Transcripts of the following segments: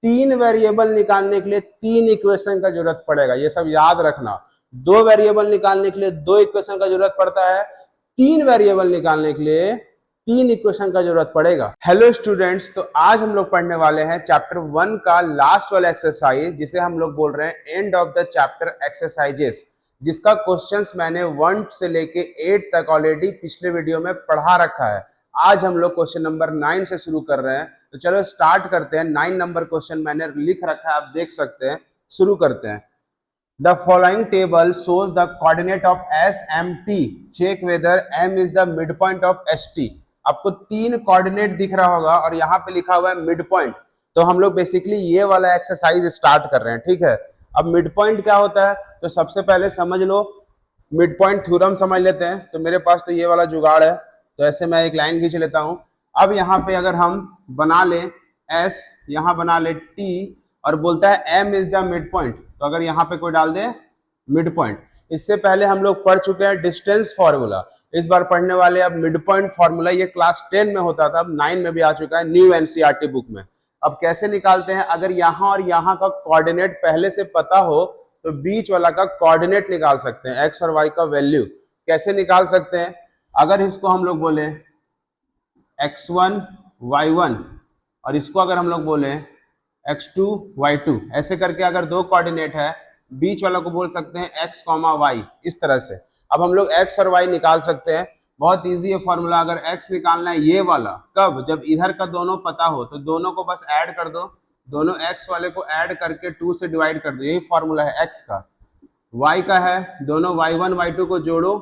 तीन वेरिएबल निकालने के लिए तीन इक्वेशन का जरूरत पड़ेगा, ये सब याद रखना। दो वेरिएबल निकालने के लिए दो इक्वेशन का जरूरत पड़ता है, तीन वेरिएबल निकालने के लिए तीन इक्वेशन का जरूरत पड़ेगा। हेलो स्टूडेंट्स, तो आज हम लोग पढ़ने वाले हैं चैप्टर 1 का लास्ट वाला एक्सरसाइज, जिसे हम लोग बोल रहे हैं end of the chapter exercises, जिसका क्वेश्चंस मैंने 1 से लेके 8 तक ऑलरेडी पिछले वीडियो में पढ़ा रखा है। आज हम लोग क्वेश्चन नंबर 9 से शुरू कर रहे हैं, तो चलो स्टार्ट करते हैं। 9 नंबर क्वेश्चन मैंने लिख रखा है, आप देख सकते हैं। शुरू करते हैं। The following table shows the coordinate of SMT. Check whether M is the midpoint of ST. आपको तीन कोऑर्डिनेट दिख रहा होगा और यहाँ पे लिखा हुआ है मिड पॉइंट। तो हम लोग बेसिकली ये वाला एक्सरसाइज स्टार्ट कर रहे हैं, ठीक है। अब मिड पॉइंट क्या होता है, तो सबसे पहले समझ लो, मिड पॉइंट थ्योरम समझ लेते हैं। तो मेरे पास तो ये वाला जुगाड़ है, तो ऐसे मैं एक लाइन खींच लेता हूँ। अब यहाँ पे अगर हम बना ले S, यहाँ बना ले T, और बोलता है M is the mid point, तो अगर यहाँ पे कोई डाल दे मिड पॉइंट। इससे पहले हम लोग पढ़ चुके हैं डिस्टेंस फॉर्मूला, इस बार पढ़ने वाले अब मिड पॉइंट फॉर्मूला। ये क्लास 10 में होता था, अब 9 में भी आ चुका है न्यू एनसीईआरटी बुक में। अब कैसे निकालते हैं, अगर यहाँ और यहाँ का कोऑर्डिनेट पहले से पता हो तो बीच वाला का कोऑर्डिनेट निकाल सकते हैं, एक्स और वाई का वैल्यू। कैसे निकाल सकते हैं, अगर इसको हम लोग बोले x1 y1 और इसको अगर हम लोग बोले x2 y2, ऐसे करके अगर दो कोऑर्डिनेट है, बीच वाला को बोल सकते हैं x, y, इस तरह से। अब हम लोग x और y निकाल सकते हैं, बहुत इजी है फॉर्मूला। अगर x निकालना है ये वाला, कब, जब इधर का दोनों पता हो, तो दोनों को बस ऐड कर दो, दोनों x वाले को ऐड करके 2 से डिवाइड कर दो, यही फॉर्मूला है x का। y का है, दोनों y1 y2 को जोड़ो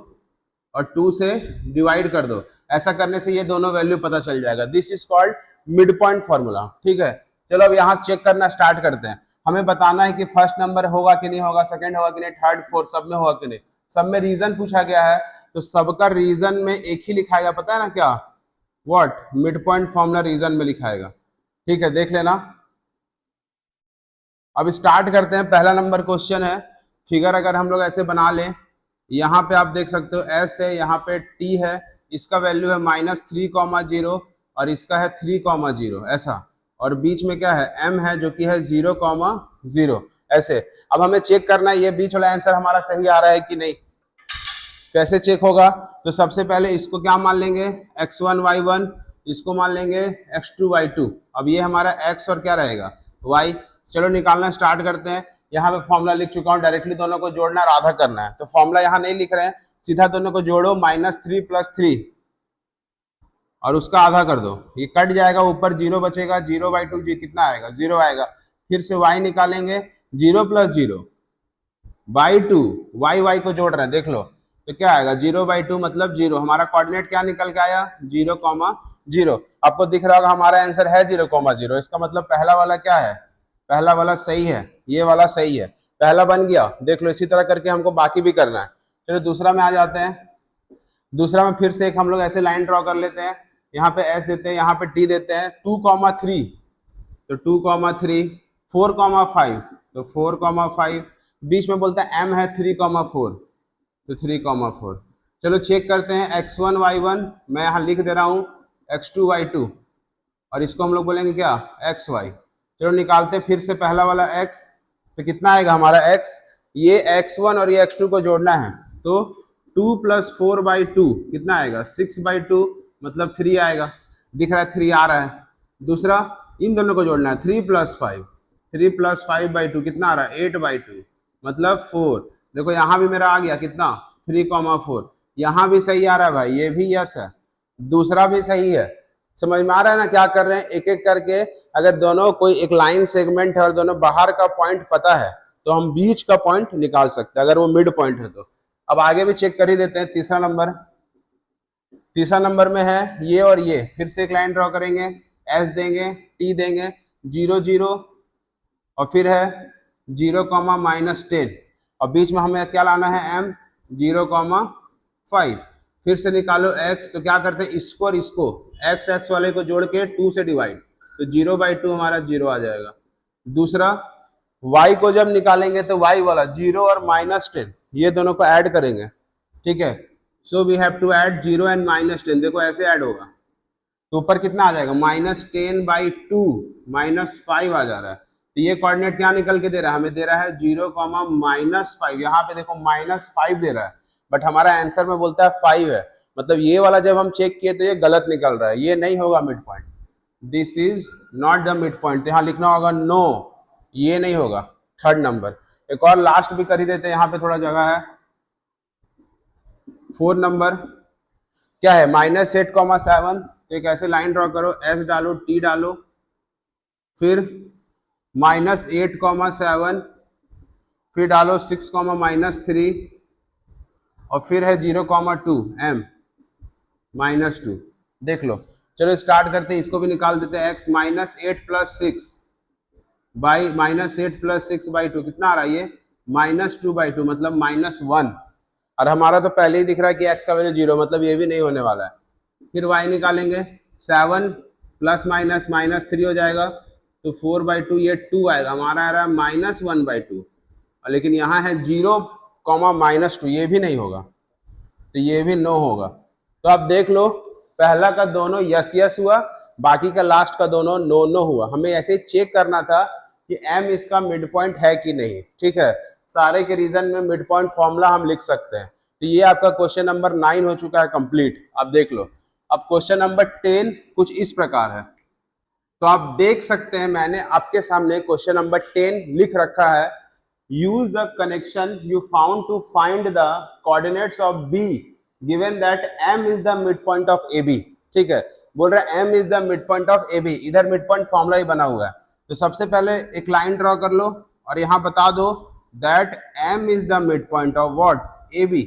और 2 से डिवाइड कर दो। ऐसा करने से ये दोनों वैल्यू पता चल जाएगा। This is called mid point formula, ठीक है। चलो अब यहाँ चेक करना स्टार्ट करते हैं। हमें बताना है कि फर्स्ट नंबर होगा कि नहीं होगा, सेकंड होगा कि नहीं, थर्ड फोर्थ सब में होगा कि नहीं। सब में रीजन पूछा गया है, तो सबका रीजन में एक ही लिखाएगा, पता है ना क्या, what, mid point formula reason में लिखाएगा, ठीक है, देख लेना। अब स्टार्ट करते हैं। पहला नंबर क्वेश्चन है, फिगर अगर हम लोग ऐसे बना लें, यहाँ पे आप देख सकते हो S है, यहाँ पे T है, इसका वैल्यू है -3,0 और इसका है 3,0, ऐसा। और बीच में क्या है, M है, जो कि है 0,0, ऐसे। अब हमें चेक करना है ये बीच वाला आंसर हमारा सही आ रहा है कि नहीं। कैसे चेक होगा, तो सबसे पहले इसको क्या मान लेंगे, x1 y1, इसको मान लेंगे x2 y2। अब ये हमारा x और क्या रहेगा, y। चलो निकालना स्टार्ट करते हैं। यहाँ पे फॉर्मूला लिख चुका हूँ, डायरेक्टली दोनों को जोड़ना और आधा करना है, तो फॉर्मूला यहाँ नहीं लिख रहे हैं, सीधा दोनों को जोड़ो, -3 + 3 और उसका आधा कर दो, ये कट जाएगा, ऊपर 0 बचेगा, 0/2 जी कितना आएगा, 0 आएगा। फिर से y निकालेंगे, 0 + 0/2, y को जोड़ रहे हैं, देख लो, तो क्या आएगा, 0/2 मतलब 0। हमारा कोऑर्डिनेट क्या निकल के आया, 0,0। आपको दिख रहा होगा हमारा आंसर है 0,0, इसका मतलब पहला वाला क्या है, पहला वाला सही है, ये वाला सही है, पहला बन गया। देख लो, इसी तरह करके हमको बाकी भी करना है। चलो दूसरा में आ जाते हैं। दूसरा में फिर से एक हम लोग ऐसे लाइन ड्रॉ कर लेते हैं, यहाँ पे S देते हैं, यहाँ पे T देते हैं, 2,3, तो 2,3, 4,5, तो 4,5, बीच में बोलता है M है 3,4, तो 3,4। चलो चेक करते हैं, x1 y1 मैं यहाँ लिख दे रहा हूँ, x2 y2 और इसको हम लोग बोलेंगे क्या, xy। चलो निकालते हैं फिर से पहला वाला x, तो कितना आएगा हमारा x, ये x1 और ये x2 को जोड़ना है, तो 2 + 4/2 कितना आएगा, 6/2 मतलब 3 आएगा। दिख रहा है 3 आ रहा है। दूसरा इन दोनों को जोड़ना है, 3 + 5, 3 + 5/2 कितना आ रहा है, 8/2 मतलब 4। देखो यहाँ भी मेरा आ गया कितना, 3,4। यहाँ भी सही आ रहा है भाई, ये भी यस है, दूसरा भी सही है। समझ में आ रहा है ना क्या कर रहे हैं, एक एक करके। अगर दोनों कोई एक लाइन सेगमेंट है और दोनों बाहर का पॉइंट पता है, तो हम बीच का पॉइंट निकाल सकते हैं, अगर वो मिड पॉइंट है तो। अब आगे भी चेक कर ही देते हैं। तीसरा नंबर में है ये और ये, फिर से एक लाइन ड्रॉ करेंगे, S देंगे, T देंगे, 0 0 और फिर है 0, -10 और बीच में हमें क्या लाना है, M, 0,5। फिर से निकालो x, तो क्या करते हैं, इसको और इसको, x वाले को जोड़ के 2 से डिवाइड, तो 0/2 हमारा 0 आ जाएगा। दूसरा y को जब निकालेंगे तो y वाला 0 और -10, ये दोनों को ऐड करेंगे, ठीक है। So we have to add 0 and -10, देखो ऐसे ऐड होगा, तो ऊपर कितना आ जाएगा, -10/2, -5 आ जा रहा है। तो ये कोऑर्डिनेट क्या निकल के दे रहा है, हमें दे रहा है 0, -5। यहाँ पे देखो -5 दे रहा है, बट हमारा आंसर में बोलता है 5 है, मतलब ये वाला जब हम चेक किए तो ये गलत निकल रहा है, ये नहीं होगा mid point, this is not the mid point. यहाँ लिखना होगा नो, ये नहीं होगा। थर्ड नंबर, एक और लास्ट भी कर ही देते हैं, यहाँ पे थोड़ा जगह है। 4 नंबर क्या है, -8, 7। तो एक ऐसे लाइन ड्रॉ करो, एस डालो, टी डालो, फिर -8, 7, फिर डालो 6, -3, और फिर है 0, 2, m -2। देख लो, चलो स्टार्ट करते हैं, इसको भी निकाल देते हैं। x -8 + 6 बाई -8 + 6 बाई 2 कितना आ रहा है, ये -2/2 मतलब -1। और हमारा तो पहले ही दिख रहा है कि x का वैल्यू 0, मतलब ये भी नहीं होने वाला है। फिर y निकालेंगे, 7 ± -3 हो जाएगा, तो 4/2, ये 2 आएगा, हमारा आ रहा है -1/2। लेकिन यहाँ है 0, -2, ये भी नहीं होगा, तो ये भी नो होगा। तो आप देख लो, पहला का दोनों यस यस हुआ, बाकी का लास्ट का दोनों नो नो हुआ। हमें ऐसे ही चेक करना था कि m इसका मिड पॉइंट है कि नहीं, ठीक है। सारे के रीजन में मिड पॉइंट फॉर्मूला हम लिख सकते हैं। तो ये आपका क्वेश्चन नंबर 9 हो चुका है कंप्लीट। आप देख लो, अब क्वेश्चन नंबर 10 कुछ इस प्रकार है। तो आप देख सकते हैं, मैंने आपके सामने क्वेश्चन नंबर 10 लिख रखा है। Use the connection you found to find the coordinates of B given that m is the mid point of A B. ठीक है, बोल रहा है m is the mid point of A B, इधर mid point formula ही बना हुआ है। तो सबसे पहले एक लाइन ड्रॉ कर लो और यहां बता दो that m is the mid point of what, A B.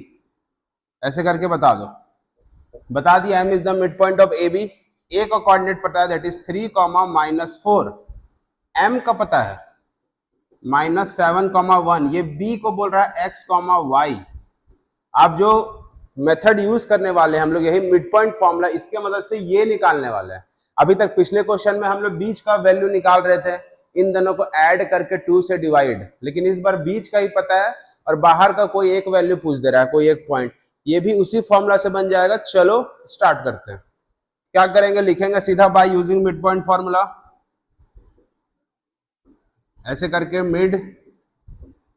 ऐसे करके बता दो, बता दिया m is the mid point of A B. A का कोऑर्डिनेट पता है, दैट इज 3, -4। m का पता है -7, 1। ये b को बोल रहा है x, y। आप जो मेथड यूज करने वाले हैं हम लोग, यही मिड पॉइंट फॉर्मूला, इसके मदद से ये निकालने वाले हैं। अभी तक पिछले क्वेश्चन में हम लोग बीच का वैल्यू निकाल रहे थे, इन दोनों को ऐड करके 2 से डिवाइड, लेकिन इस बार बीच का ही पता है और बाहर का कोई एक वैल्यू पूछ दे रहा है, कोई एक पॉइंट। ये भी उसी फॉर्मूला से बन जाएगा। चलो स्टार्ट करते हैं। क्या करेंगे, लिखेंगे सीधा by using mid point formula, ऐसे करके मिड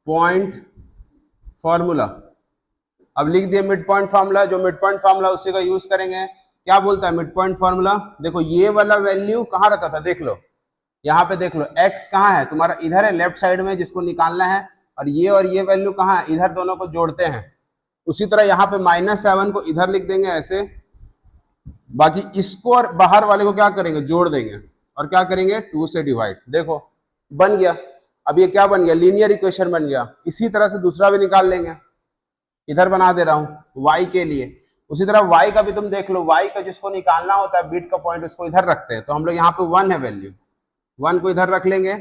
पॉइंट फॉर्मूला। अब लिख दिए मिड पॉइंट फार्मूला, जो मिड पॉइंट फार्मूला उसी का यूज करेंगे। क्या बोलता है मिड पॉइंट फार्मूला, देखो ये वाला वैल्यू कहाँ रहता था, देख लो यहाँ पे, देख लो x कहाँ है तुम्हारा, इधर है लेफ्ट साइड में, जिसको निकालना है। और ये वैल्यू कहाँ है, इधर, दोनों को जोड़ते हैं। उसी तरह यहाँ पे -7 को इधर लिख देंगे ऐसे, बाकी इसको और बाहर वाले को क्या करेंगे, जोड़ देंगे और क्या करेंगे, 2 से डिवाइड। देखो बन गया। अब ये क्या बन गया, लीनियर इक्वेशन बन गया। इसी तरह से दूसरा भी निकाल लेंगे, इधर बना दे रहा हूं y के लिए। उसी तरह y का भी तुम देख लो, y का जिसको निकालना होता है बीट का पॉइंट, उसको इधर रखते हैं। तो हम लोग यहाँ पे 1 है वैल्यू, 1 को इधर रख लेंगे।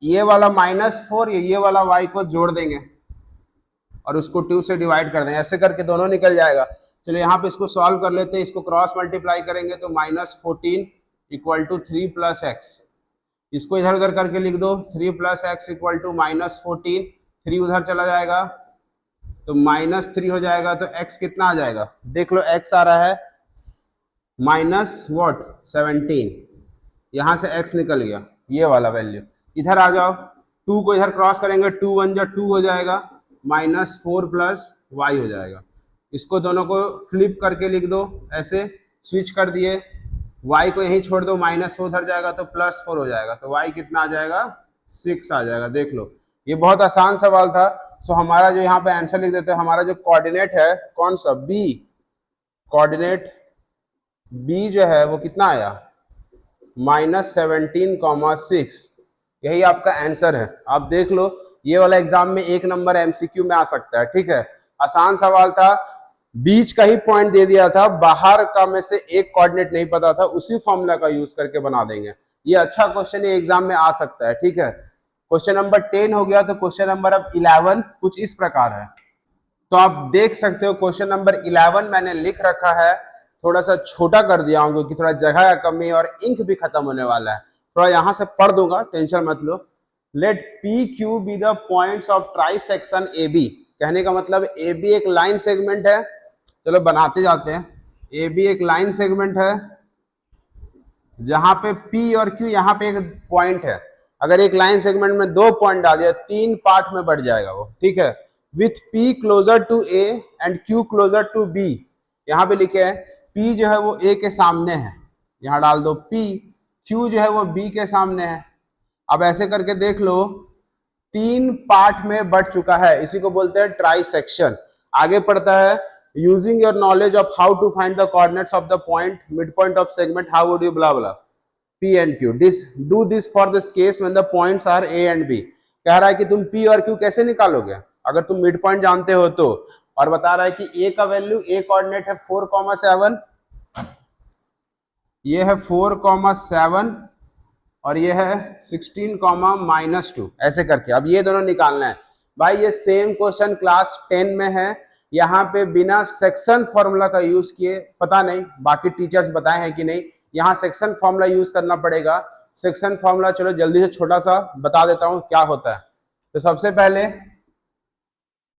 ये वाला -4, ये वाला y को जोड़ देंगे और उसको 2 से डिवाइड कर देंगे। ऐसे करके दोनों निकल जाएगा। चलो यहाँ पे इसको सॉल्व कर लेते हैं। इसको क्रॉस मल्टीप्लाई करेंगे तो -14 = 3 + x। इसको इधर उधर करके लिख दो, 3 + x = -14। 3 उधर चला जाएगा तो -3 हो जाएगा। तो x कितना आ जाएगा, देख लो x आ रहा है -17। यहां से x निकल गया, ये वाला वैल्यू। इधर आ जाओ, 2 को इधर क्रॉस करेंगे, 2 × 1 = 2 हो जाएगा, -4 + y हो जाएगा। इसको दोनों को फ्लिप करके लिख दो, ऐसे स्विच कर दिए। y को यहीं छोड़ दो, -4 उधर जाएगा तो +4 हो जाएगा। तो y कितना आ जाएगा, 6 आ जाएगा। देख लो, ये बहुत आसान सवाल था। सो हमारा जो यहाँ पे आंसर लिख देते हैं, हमारा जो कोऑर्डिनेट है कौन सा, b, कोऑर्डिनेट b जो है वो कितना आया, -17, 6। यही आपका आंसर है। आप देख लो, ये वाला एग्जाम में 1 नंबर एमसीक्यू में आ सकता है। ठीक है, आसान सवाल था, बीच का ही पॉइंट दे दिया था, बाहर का में से एक कोऑर्डिनेट नहीं पता था, उसी फॉर्मूला का यूज करके बना देंगे। ये अच्छा क्वेश्चन है, एग्जाम में आ सकता है। ठीक है, क्वेश्चन नंबर 10 हो गया। तो क्वेश्चन नंबर अब 11 कुछ इस प्रकार है। तो आप देख सकते हो क्वेश्चन नंबर 11 मैंने लिख रखा है, थोड़ा सा छोटा कर दिया हूं क्योंकि थोड़ा जगह का कमी और इंक भी खत्म होने वाला है। थोड़ा यहां से पढ़ दूंगा, टेंशन मत लो। Let P Q be the points of trisection A B. कहने का मतलब ए बी एक लाइन सेगमेंट है। चलो बनाते जाते हैं। ए बी एक लाइन सेगमेंट है जहां पे P और Q यहाँ पे एक पॉइंट है। अगर एक लाइन सेगमेंट में 2 पॉइंट डाल दिया 3 पार्ट में बढ़ जाएगा वो, ठीक है। With P closer to A and Q closer to B, यहाँ पे लिखे है P जो है वो A के सामने है, यहाँ डाल दो P, Q जो है वो B के सामने है। अब ऐसे करके देख लो 3 पार्ट में बढ़ चुका है, इसी को बोलते हैं ट्राई सेक्शन। आगे पढ़ता है using your knowledge of how to find the coordinates of the point mid point of segment, how would you blah blah P and Q. Do this for this case when the points are A and B. कह रहा है कि तुम P और Q कैसे निकालोगे अगर तुम मिड पॉइंट जानते हो तो, और बता रहा है कि A का वैल्यू, A कोऑर्डिनेट है 4,7, ये है 4,7 और ये है 16,-2, ऐसे करके अब ये दोनों निकालना है भाई। ये सेम क्वेश्चन क्लास 10 में है, यहाँ पे बिना सेक्शन फॉर्मूला का यूज किए, पता नहीं बाकी टीचर्स बताए हैं कि नहीं, यहाँ सेक्शन फॉर्मूला यूज करना पड़ेगा। सेक्शन फॉर्मूला चलो जल्दी से छोटा सा बता देता हूं क्या होता है। तो सबसे पहले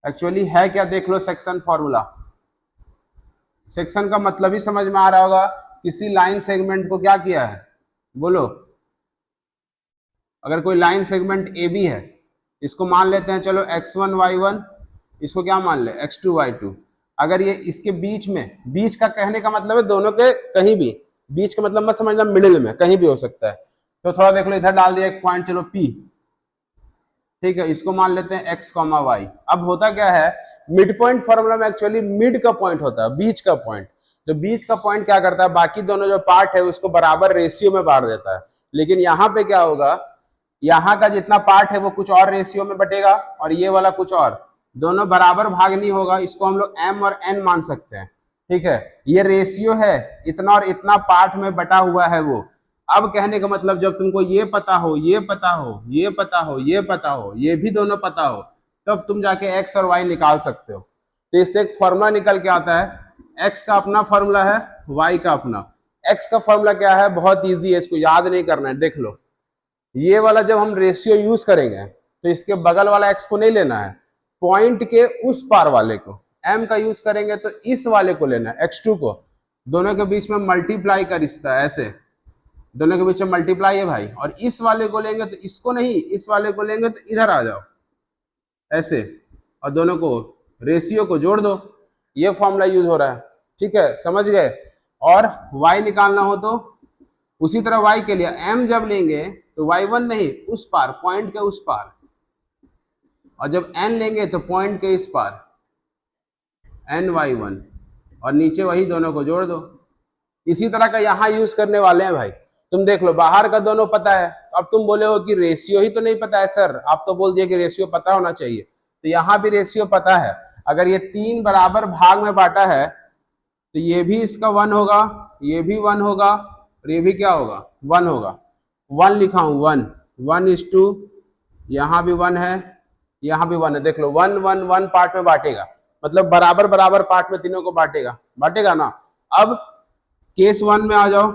एक्चुअली है क्या, देख लो सेक्शन फॉर्मूला। सेक्शन का मतलब ही समझ में आ रहा होगा, किसी लाइन सेगमेंट को क्या किया है, बोलो। अगर कोई लाइन सेगमेंट ए बी है, इसको मान लेते हैं चलो x1 y1, इसको क्या मान ले x2 y2। अगर ये इसके बीच में, बीच का कहने का मतलब है दोनों के कहीं भी, बीच का मतलब मत समझना मिडिल में, कहीं भी हो सकता है। तो थोड़ा देख लो, इधर डाल दिया एक पॉइंट चलो P, ठीक है, इसको मान लेते हैं x, y। अब होता क्या है, मिड पॉइंट फॉर्मूला में एक्चुअली मिड का पॉइंट होता है, बीच का पॉइंट। जो बीच का पॉइंट क्या करता है, बाकी दोनों जो पार्ट है उसको बराबर रेशियो में बांट देता है। लेकिन यहाँ पे क्या होगा, यहाँ का जितना पार्ट है वो कुछ और रेशियो में बटेगा और ये वाला कुछ और, दोनों बराबर भाग नहीं होगा। इसको हम लोग m और n मान सकते हैं, ठीक है। ये रेशियो है, इतना और इतना पार्ट में बटा हुआ है वो। अब कहने का मतलब जब तुमको ये पता हो, ये पता हो, ये पता हो, ये पता हो, ये भी दोनों पता हो, तब तुम जाके x और y निकाल सकते हो। तो इससे एक फॉर्मूला निकल के आता है, x का अपना फॉर्मूला है, y का अपना। x का फॉर्मूला क्या है, बहुत ईजी है, इसको याद नहीं करना है। देख लो, ये वाला जब हम रेशियो यूज करेंगे तो इसके बगल वाला x को नहीं लेना है, पॉइंट के उस पार वाले को। m का यूज करेंगे तो इस वाले को लेना है, x2 को। दोनों के बीच में मल्टीप्लाई का रिश्ता है, ऐसे दोनों के बीच में मल्टीप्लाई है भाई। और इस वाले को लेंगे तो इसको नहीं, इस वाले को लेंगे तो इधर आ जाओ ऐसे, और दोनों को रेशियो को जोड़ दो। ये फॉर्मूला यूज हो रहा है, ठीक है, समझ गए। और y निकालना हो तो उसी तरह y के लिए m जब लेंगे तो y1 नहीं, उस पार, पॉइंट के उस पार, और जब n लेंगे तो पॉइंट के इस पार, ny1, और नीचे वही दोनों को जोड़ दो। इसी तरह का यहां यूज करने वाले हैं भाई। तुम देख लो, बाहर का दोनों पता है, अब तुम बोले हो कि रेशियो ही तो नहीं पता है सर, आप तो बोल दिए कि रेशियो पता होना चाहिए। तो यहां भी रेशियो पता है। अगर ये 3 बराबर भाग में बांटा है तो ये भी इसका 1 होगा, ये भी 1 होगा, और ये भी क्या होगा, 1 होगा। 1 लिखा हूं, 1:1, यहां भी 1 है, यहां भी 1 है। देख लो 1 1 1 पार्ट में बांटेगा, मतलब बराबर बराबर पार्ट में तीनों को बांटेगा, बांटेगा ना। अब केस 1 में आ जाओ,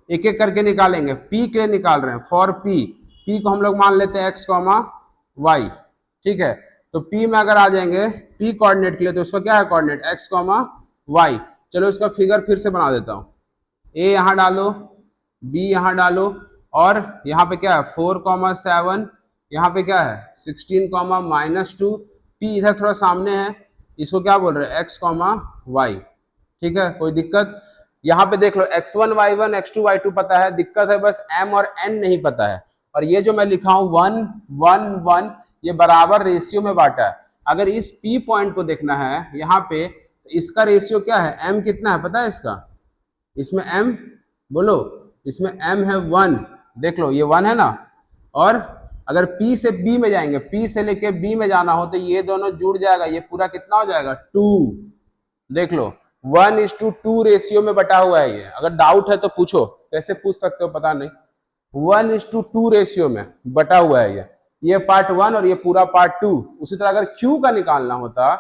एक एक करके निकालेंगे। P के लिए निकाल रहे हैं, फॉर P को हम लोग मान लेते हैं x, y, ठीक है। तो P में अगर आ जाएंगे P कोऑर्डिनेट के लिए, तो उसका क्या है कोऑर्डिनेट, x, y। चलो इसका फिगर फिर से बना देता हूं। A यहां डालो, B यहां डालो, और यहाँ पे क्या है 4,7, यहाँ पे क्या है 16, -2। P इधर थोड़ा सामने है, इसको क्या बोल रहे हैं x, y, ठीक है, कोई दिक्कत। यहाँ पे देख लो x1 y1 x2 y2 पता है, दिक्कत है बस m और n नहीं पता है। और ये जो मैं लिखा हूं 1 1 1, ये बराबर रेशियो में बांटा है। अगर इस P पॉइंट को देखना है यहाँ पे, तो इसका रेशियो क्या है, m कितना है पता है इसका, इसमें m, बोलो, इसमें m है 1, देख लो ये 1 है ना। और अगर P से B में जाएंगे, P से लेके B में जाना हो तो ये दोनों जुड़ जाएगा, ये पूरा कितना हो जाएगा 2। देख लो 1:2 रेशियो में बटा हुआ है ये। अगर डाउट है तो पूछो, कैसे पूछ सकते हो पता नहीं, 1:2 रेशियो में बटा हुआ है ये पार्ट 1 और ये पूरा पार्ट 2। उसी तरह अगर Q का निकालना होता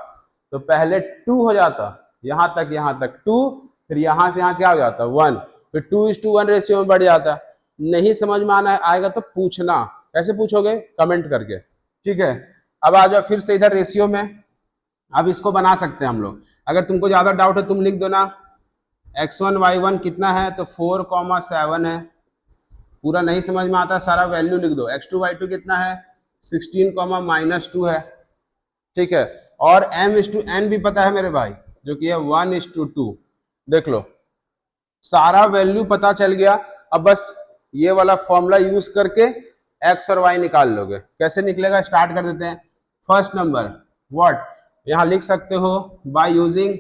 तो पहले 2 हो जाता, यहां तक 2, फिर यहां से यहां क्या हो जाता 1, फिर 2:1 रेशियो में बढ़ जाता। नहीं समझ में आना आएगा तो पूछना, कैसे पूछोगे, कमेंट करके, ठीक है। अब आ जाओ फिर से इधर रेशियो में, अब इसको बना सकते हैं हम लोग। अगर तुमको ज्यादा डाउट है तुम लिख दो ना, x1 y1 कितना है, तो 4,7 है, पूरा नहीं समझ में आता सारा वैल्यू लिख दो। x2 y2 कितना है 16 -2 है, ठीक है। और m/n भी पता है मेरे भाई, जो कि है 1:2। देख लो सारा वैल्यू पता चल गया। अब बस ये वाला फॉर्मूला यूज करके x और y निकाल लोगे। कैसे निकलेगा, स्टार्ट कर देते हैं। फर्स्ट नंबर व्हाट, यहां लिख सकते हो बाय यूजिंग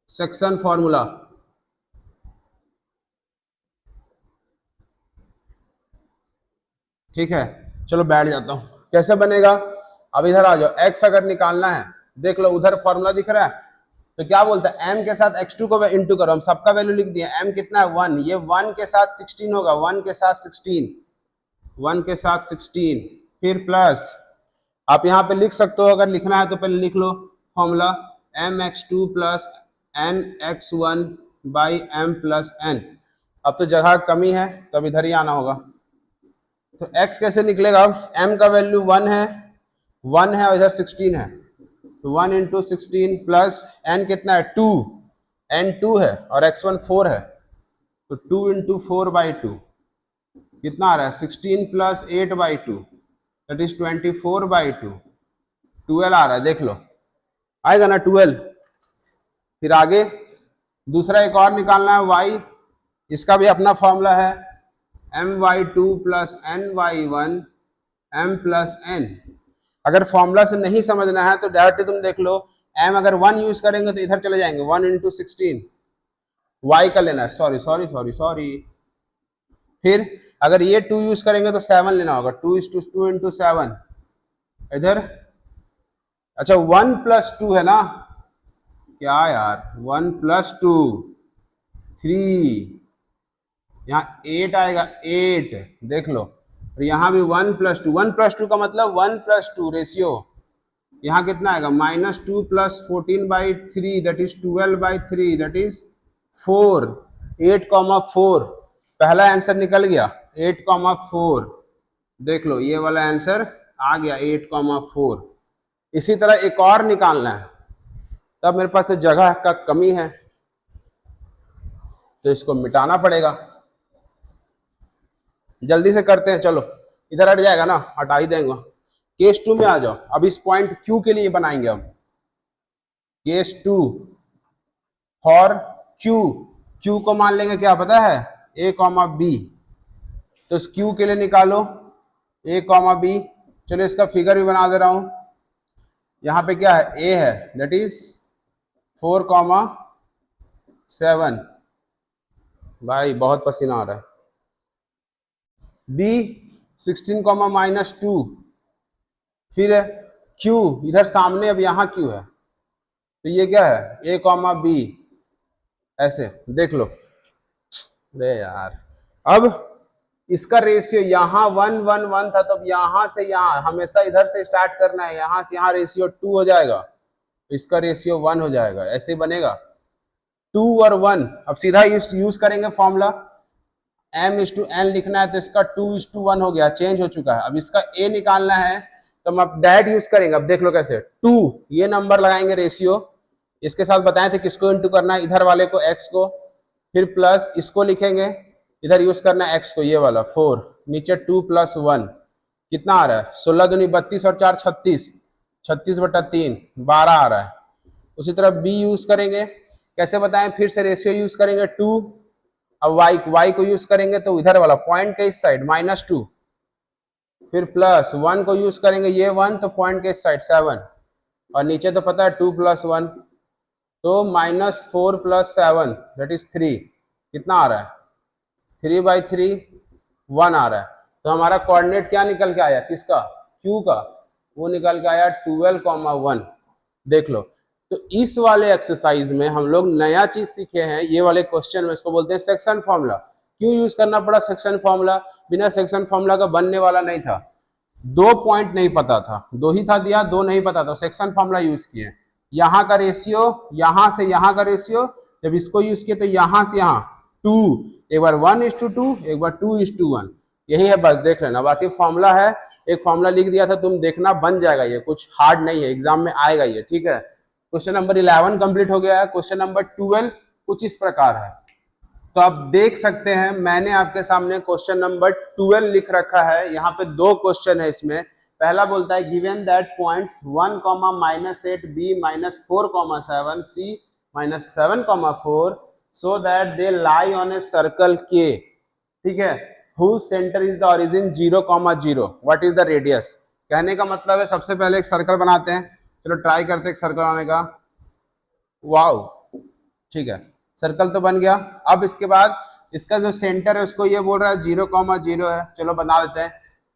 सेक्शन फॉर्मूला। ठीक है, चलो बैठ जाता हूं। कैसे बनेगा, अब इधर आ जाओ। x अगर निकालना है, देख लो उधर फॉर्मूला दिख रहा है, तो क्या बोलता है m के साथ x2 को इंटू करो। हम सबका वैल्यू लिख दिया। m कितना है 1, ये 1 के साथ 16 होगा, 1 के साथ 16, 1 के साथ 16, फिर प्लस आप यहाँ पे लिख सकते हो। अगर लिखना है तो पहले लिख लो formula mx2 plus nx1 by m plus n। अब तो जगह कमी है तो अब इधर ही आना होगा। तो x कैसे निकलेगा, m का वैल्यू 1 है और इधर 16 है, तो 1 इंटू 16 प्लस n कितना है 2, n 2 है और x1 4 है, तो 2 इंटू 4 बाई 2 कितना आ रहा है 16 plus 8 by 2 that is 24 by 2, 12 आ रहा है। देख लो आएगा ना 12। फिर आगे दूसरा एक और निकालना है y, इसका भी अपना फॉर्मूला है my2 plus ny1 m plus n। अगर फॉर्मूला से नहीं समझना है तो डायरेक्टली तुम देख लो, m अगर 1 यूज करेंगे तो इधर चले जाएंगे 1 इंटू 16, y का लेना है, सॉरी। फिर अगर ये 2 यूज करेंगे तो 7 लेना होगा, 2 इंटू 7 इधर। अच्छा 1 प्लस 2 है ना, क्या यार 1 प्लस 2 3, यहाँ 8 आएगा 8, देख लो। और यहाँ भी 1 प्लस 2, 1 प्लस 2 का मतलब 1 प्लस 2 रेशियो, यहाँ कितना आएगा -2 plus 14 by 3 that is 12 by 3 that is 4, 8,4। पहला आंसर निकल गया 8,4। देख लो ये वाला आंसर आ गया 8,4। इसी तरह एक और निकालना है, तब मेरे पास तो जगह का कमी है तो इसको मिटाना पड़ेगा। जल्दी से करते हैं, चलो इधर हट जाएगा ना, हटा ही देंगे। केस 2 में आ जाओ। अब इस पॉइंट Q के लिए बनाएंगे हम केस 2 फॉर Q को मान लेंगे क्या पता है A, B। तो इस Q के लिए निकालो A, B। चलो इसका फिगर भी बना दे रहा हूं। यहां पे क्या है A है दैट इज 4,7। भाई बहुत पसीना आ रहा है। B 16, -2। फिर Q इधर सामने, अब यहां Q है तो ये क्या है A, B। ऐसे देख लो। अरे यार, अब इसका रेशियो यहाँ 1 1 1 था, तब यहां से यहां हमेशा इधर से स्टार्ट करना है, यहां से यहां रेशियो 2 हो जाएगा, इसका रेशियो 1 हो जाएगा। ऐसे ही बनेगा 2 और 1। अब सीधा यूज करेंगे फॉर्मूला m/n लिखना है तो इसका 2:1 हो गया, चेंज हो चुका है। अब इसका a निकालना है तो हम अब डायरेक्ट यूज करेंगे। अब देख लो कैसे 2 ये नंबर लगाएंगे रेशियो, इसके साथ बताए थे किसको इंटू करना है, इधर वाले को x को, फिर प्लस इसको लिखेंगे, इधर यूज करना है x को, ये वाला 4, नीचे 2 + 1 कितना आ रहा है 16 दूनी 32 और 4 36, 36/3 12 आ रहा है। उसी तरह b यूज करेंगे, कैसे बताएं, फिर से रेशियो यूज करेंगे 2। अब y को यूज करेंगे तो इधर वाला पॉइंट के इस साइड -2, फिर प्लस 1 को यूज करेंगे ये 1 तो पॉइंट के इस साइड 7, और नीचे तो पता है 2 + 1 तो -4 + 7 दैट इज 3। कितना आ रहा है 3/3 1 आ रहा है। तो हमारा कोऑर्डिनेट क्या निकल के आया, किसका Q का, वो निकल के आया 12,1। देख लो। तो इस वाले एक्सरसाइज में हम लोग नया चीज सीखे हैं, ये वाले क्वेश्चन में इसको बोलते हैं सेक्शन फॉर्मूला। क्यों यूज करना पड़ा सेक्शन फॉर्मूला, बिना सेक्शन फॉर्मूला का बनने वाला नहीं था। 2 पॉइंट नहीं पता था, 2 ही था दिया, 2 नहीं पता था, सेक्शन फॉर्मूला यूज किए। यहाँ का रेशियो, यहाँ से यहाँ का रेशियो, जब इसको यूज किए तो यहाँ से यहाँ 2, एक बार 1:2, एक बार 2:1, यही है बस, देख लेना। बाकी फॉर्मूला है, एक फॉर्मूला लिख दिया था, तुम देखना बन जाएगा, ये कुछ हार्ड नहीं है, एग्जाम में आएगा ये, ठीक है। क्वेश्चन नंबर 11 कंप्लीट हो गया है। क्वेश्चन नंबर 12 कुछ इस प्रकार है। तो आप देख सकते हैं मैंने आपके सामने क्वेश्चन नंबर 12 लिख रखा है। यहाँ पे दो क्वेश्चन है इसमें। पहला बोलता है given that points 1, -8 b -4, 7 c -7, 4 so that they lie on a circle के, ठीक है, whose center is the origin 0, 0, what is the radius। कहने का मतलब है सबसे पहले एक सर्कल बनाते हैं। चलो ट्राई करते हैं एक सर्कल बनाने का। वाओ, ठीक है, सर्कल तो बन गया। अब इसके बाद इसका जो सेंटर है उसको ये बोल रहा है 0, 0 है। चलो बना देते हैं।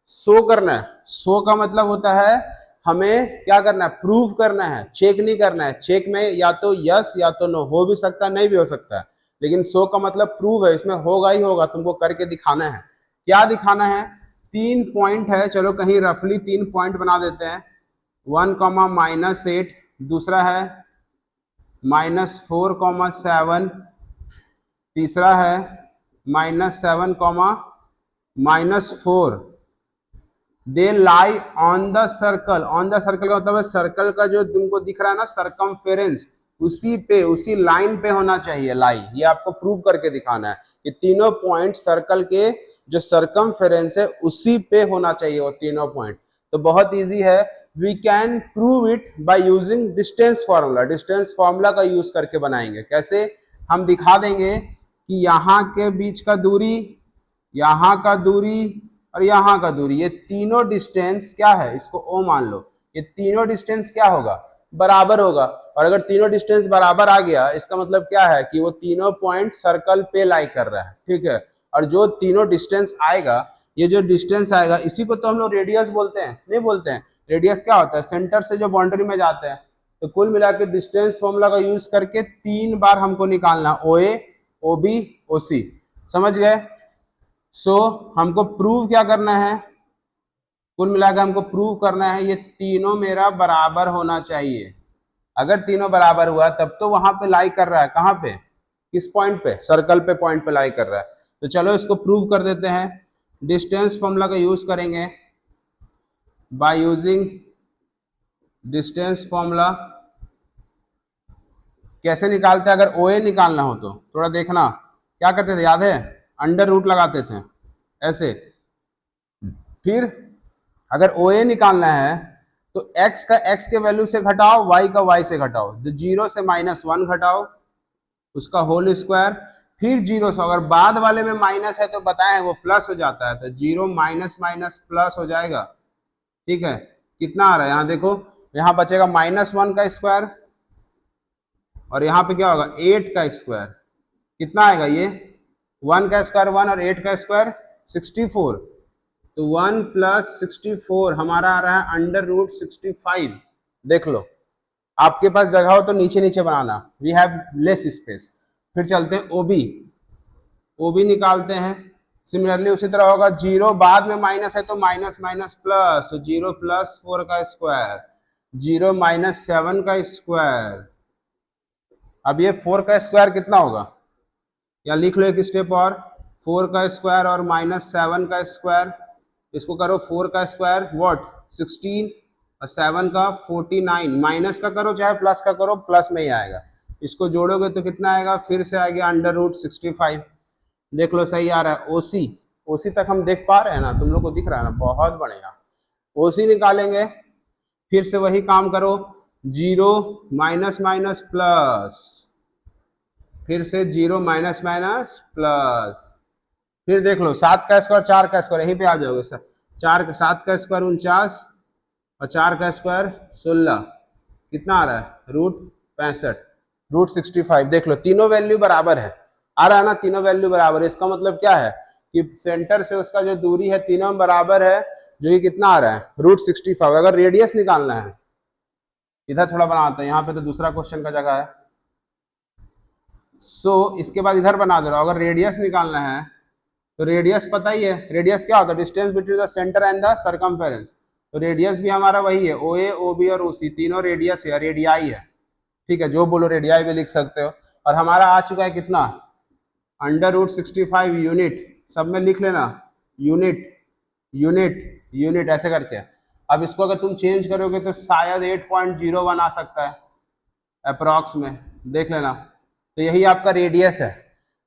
शो करना है, शो का मतलब होता है हमें क्या करना है, प्रूव करना है, चेक नहीं करना है। चेक में या तो यस या तो नो, हो भी सकता है नहीं भी हो सकता है, लेकिन शो का मतलब प्रूव है, इसमें होगा ही होगा, तुमको करके दिखाना है। क्या दिखाना है, 3 पॉइंट है, चलो कहीं रफली 3 पॉइंट बना देते हैं। 1, -8, दूसरा है -4, 7, तीसरा है -7, -4। They lie on the circle. On the circle का मतलब है सर्कल का जो तुमको दिख रहा है ना सरकमफेरेंस, उसी पे, उसी लाइन पे होना चाहिए लाई। ये आपको प्रूव करके दिखाना है कि तीनों पॉइंट सर्कल के जो सरकमफेरेंस है उसी पे होना चाहिए वो तीनों पॉइंट। तो बहुत इजी है, we can prove it by using distance formula. Distance formula का यूज करके बनाएंगे। कैसे, हम दिखा देंगे कि यहाँ के बीच का दूरी, यहाँ का दूरी और यहाँ का दूरी, ये तीनों डिस्टेंस क्या है, इसको ओ मान लो, ये तीनों डिस्टेंस क्या होगा, बराबर होगा। और अगर तीनों डिस्टेंस बराबर आ गया इसका मतलब क्या है कि वो तीनों पॉइंट सर्कल पे लाई कर रहा है, ठीक है। और जो तीनों डिस्टेंस आएगा, ये जो डिस्टेंस आएगा इसी को तो हम लोग रेडियस बोलते हैं, नहीं बोलते हैं। रेडियस क्या होता है, सेंटर से जो बाउंड्री में जाते हैं। तो कुल मिला के डिस्टेंस फॉर्मूला का यूज करके 3 बार हमको निकालना, ओ ए, ओ बी, ओ सी। समझ गए। सो हमको प्रूव क्या करना है, कुल मिलाकर हमको प्रूव करना है ये तीनों मेरा बराबर होना चाहिए। अगर तीनों बराबर हुआ तब तो वहां पे लाई कर रहा है, कहां पे, किस पॉइंट पे, सर्कल पे, पॉइंट पे लाई कर रहा है। तो चलो इसको प्रूव कर देते हैं। डिस्टेंस फॉर्मूला का यूज करेंगे, बाय यूजिंग डिस्टेंस फॉर्मूला। कैसे निकालते हैं, अगर ओ ए निकालना हो तो थोड़ा देखना, क्या करते थे याद है, अंडर रूट लगाते थे ऐसे। फिर अगर ओ ए निकालना है तो x का x के वैल्यू से घटाओ, y का y से घटाओ, तो 0 से -1 घटाओ, उसका होल स्क्वायर, फिर 0 से, अगर बाद वाले में माइनस है तो बताएं वो प्लस हो जाता है, तो 0 माइनस माइनस प्लस हो जाएगा, ठीक है। कितना आ रहा है यहाँ देखो, यहाँ बचेगा -1 का स्क्वायर और यहाँ पे क्या होगा 8 का स्क्वायर। कितना आएगा ये, 1 का स्क्वायर 1 और 8 का स्क्वायर 64। तो 1 + 64 हमारा आ रहा है √65। देख लो, आपके पास जगह हो तो नीचे नीचे बनाना, वी हैव लेस स्पेस। फिर चलते हैं ओबी, ओबी निकालते हैं। सिमिलरली उसी तरह होगा, 0 बाद में माइनस है तो माइनस माइनस प्लस, तो 0 + 4 का स्क्वायर, 0 - 7 का स्क्वायर। अब ये 4 का स्क्वायर कितना होगा, या लिख लो एक स्टेप और, 4 का स्क्वायर और -7 का स्क्वायर, इसको करो 4 का स्क्वायर व्हाट 16 और 7 का 49, माइनस का करो चाहे प्लस का करो, प्लस में ही आएगा। इसको जोड़ोगे तो कितना आएगा, फिर से आ गया √65। देख लो सही आ रहा है। ओसी, ओसी तक हम देख पा रहे हैं ना, तुम लोग को दिख रहा है ना, बहुत बढ़िया। ओसी निकालेंगे, फिर से वही काम करो, 0 माइनस माइनस प्लस, फिर से 0 माइनस माइनस प्लस, फिर देख लो 7 का स्क्वायर 4 का स्क्वायर, यहीं पे आ जाओगे सर। 7 का स्क्वायर 49 और 4 का स्क्वायर 16, कितना आ रहा है √65, √65। देख लो तीनों वैल्यू बराबर है, आ रहा है ना, तीनों वैल्यू बराबर है। इसका मतलब क्या है कि सेंटर से उसका जो दूरी है तीनों बराबर है, जो कि कितना आ रहा है √65। अगर रेडियस निकालना है, इधर थोड़ा बनाते हैं, यहाँ पे तो दूसरा क्वेश्चन का जगह है। इसके बाद इधर बना दे रहा हूं। अगर रेडियस निकालना है तो रेडियस पता ही है, रेडियस क्या होता है, distance between the centre and the circumference. तो रेडियस भी हमारा वही है, ओ ए, ओ बी और ओ सी, तीनों रेडियस है, रेडियाई है, ठीक है, जो बोलो रेडियाई भी लिख सकते हो। और हमारा आ चुका है कितना, √65 यूनिट, सब में लिख लेना, यूनिट यूनिट यूनिट ऐसे करके। अब इसको अगर तुम चेंज करोगे तो शायद 8.01 आ सकता है अप्रोक्स में, देख लेना। तो यही आपका रेडियस है।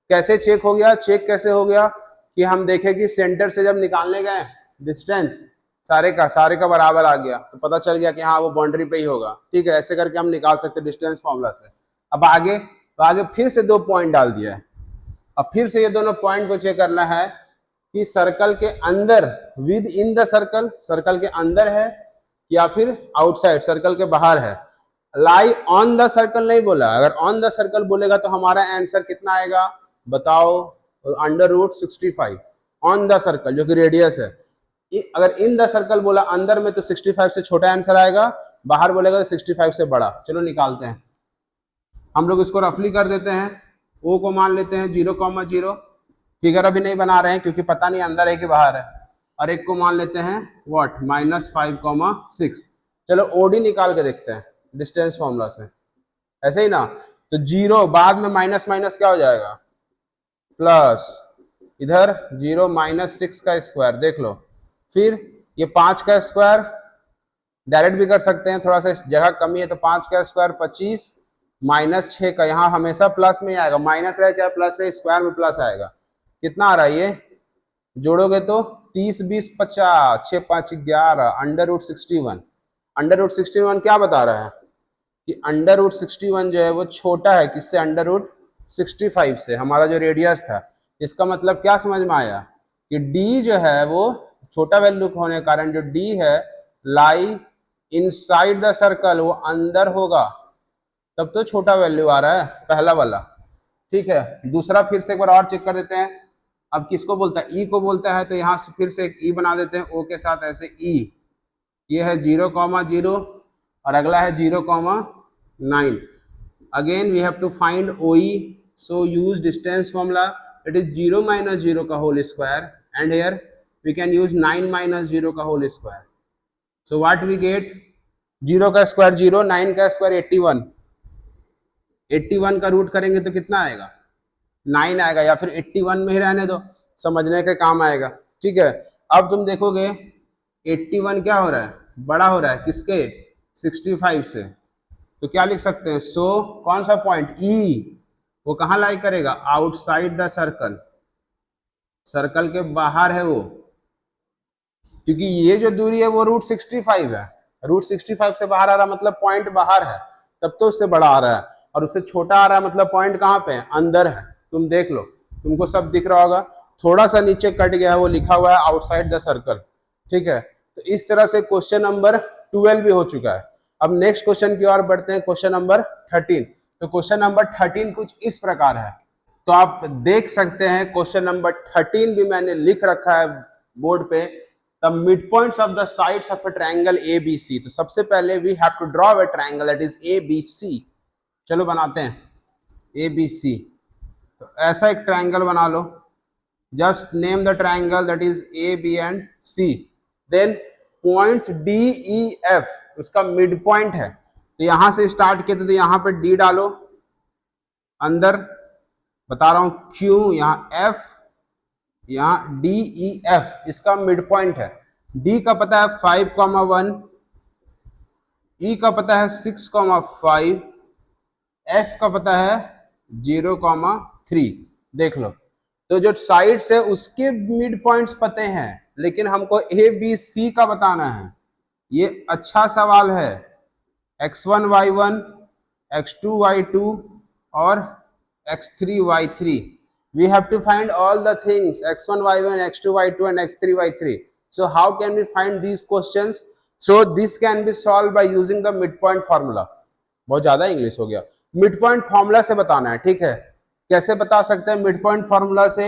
कैसे चेक हो गया? चेक कैसे हो गया कि हम देखें कि सेंटर से जब निकालने गए डिस्टेंस सारे का बराबर आ गया, तो पता चल गया कि हाँ वो बाउंड्री पे ही होगा। ठीक है, ऐसे करके हम निकाल सकते डिस्टेंस फॉर्मूला से। अब आगे फिर से 2 पॉइंट डाल दिया है। अब फिर से ये दोनों पॉइंट को चेक करना है कि सर्कल के अंदर, with in the circle, circle के अंदर है या फिर आउटसाइड, सर्कल के बाहर है। लाई ऑन द सर्कल नहीं बोला, अगर ऑन द सर्कल बोलेगा तो हमारा आंसर कितना आएगा बताओ? √65 ऑन द सर्कल जो कि रेडियस है। अगर इन द सर्कल बोला अंदर में तो 65 से छोटा आंसर आएगा, बाहर बोलेगा तो 65 से बड़ा। चलो निकालते हैं, हम लोग इसको रफली कर देते हैं। ओ को मान लेते हैं 0,0, फिगर अभी नहीं बना रहे हैं क्योंकि पता नहीं अंदर है कि बाहर है। और एक को मान लेते हैं व्हाट -5,6। चलो ओडी निकाल के देखते हैं डिस्टेंस फॉर्मूला से, ऐसे ही ना। तो 0 बाद में माइनस माइनस क्या हो जाएगा प्लस, इधर 0 -6 का स्क्वायर देख लो, फिर ये 5 का स्क्वायर डायरेक्ट भी कर सकते हैं, थोड़ा सा जगह कमी है तो 5 का स्क्वायर 25 -6 का, यहाँ हमेशा प्लस में ही आएगा, माइनस रहे चाहे प्लस रहे स्क्वायर में प्लस आएगा। कितना आ रहा है ये? जोड़ोगे तो 30 20 50 6 5 11 √61। √61 क्या बता रहा है कि √61 जो है वो छोटा है किससे? √65 से, हमारा जो रेडियस था। इसका मतलब क्या समझ में आया कि d जो है वो छोटा वैल्यू होने के कारण जो d है लाई इनसाइड द सर्कल, वो अंदर होगा, तब तो छोटा वैल्यू आ रहा है पहला वाला। ठीक है, दूसरा फिर से एक बार और चेक कर देते हैं। अब किसको बोलता है? ई को बोलता है, तो यहाँ से फिर से एक ई बना देते हैं ओ के साथ, ऐसे ई। ये है 0,0 और अगला है 0,9। Again we have to find O E, so use distance formula, it is 0 - 0 का whole square, and here we can use 9 - 0 का whole square. So what we get? 0 का स्क्वायर 0, 9 का स्क्वायर 81। 81 का रूट करेंगे तो कितना आएगा? 9 आएगा, या फिर 81 में ही रहने दो, समझने के काम आएगा। ठीक है, अब तुम देखोगे 81 क्या हो रहा है? बड़ा हो रहा है किसके? 65 से। तो क्या लिख सकते हैं? सो कौन सा पॉइंट ई, वो कहाँ लाई करेगा? आउटसाइड द सर्कल, सर्कल के बाहर है वो, क्योंकि ये जो दूरी है वो √65 है। √65 से बाहर आ रहा मतलब पॉइंट बाहर है, तब तो उससे बड़ा आ रहा है, और उससे छोटा आ रहा है मतलब पॉइंट कहाँ पे है? अंदर है। तुम देख लो, तुमको सब दिख रहा होगा, थोड़ा सा नीचे कट गया है, वो लिखा हुआ है आउटसाइड द सर्कल। ठीक है, तो इस तरह से क्वेश्चन नंबर 12 भी हो चुका है। अब नेक्स्ट क्वेश्चन की ओर बढ़ते हैं, क्वेश्चन नंबर 13। तो क्वेश्चन नंबर 13 कुछ इस प्रकार है, तो आप देख सकते हैं क्वेश्चन नंबर 13 भी मैंने लिख रखा है बोर्ड पे, the mid points of the sides of a triangle ABC। तो सबसे पहले we have to draw a triangle that is ABC। चलो बनाते हैं ABC। तो ऐसा एक ट्रायंगल बना लो, just name the triangle that is AB and C। Then points DEF उसका मिड पॉइंट है, तो यहां से स्टार्ट किया तो यहां पे D डालो, अंदर बता रहा हूं Q, यहाँ F, यहाँ DEF इसका मिड पॉइंट है। D का पता है 5,1, E का पता है 6,5, F का पता है 0,3। देख लो, तो जो साइड से उसके मिड पॉइंट्स पते हैं, लेकिन हमको ABC का बताना है। ये अच्छा सवाल है। x1 y1, x2 y2 और x3 y3। We have to find all the things x1 y1, x2 y2 and x3 y3. So how can we find these questions? So this can be solved by using the midpoint formula. बहुत ज्यादा English हो गया। Mid point formula से बताना है। ठीक है, कैसे बता सकते हैं? मिड पॉइंट फॉर्मूला से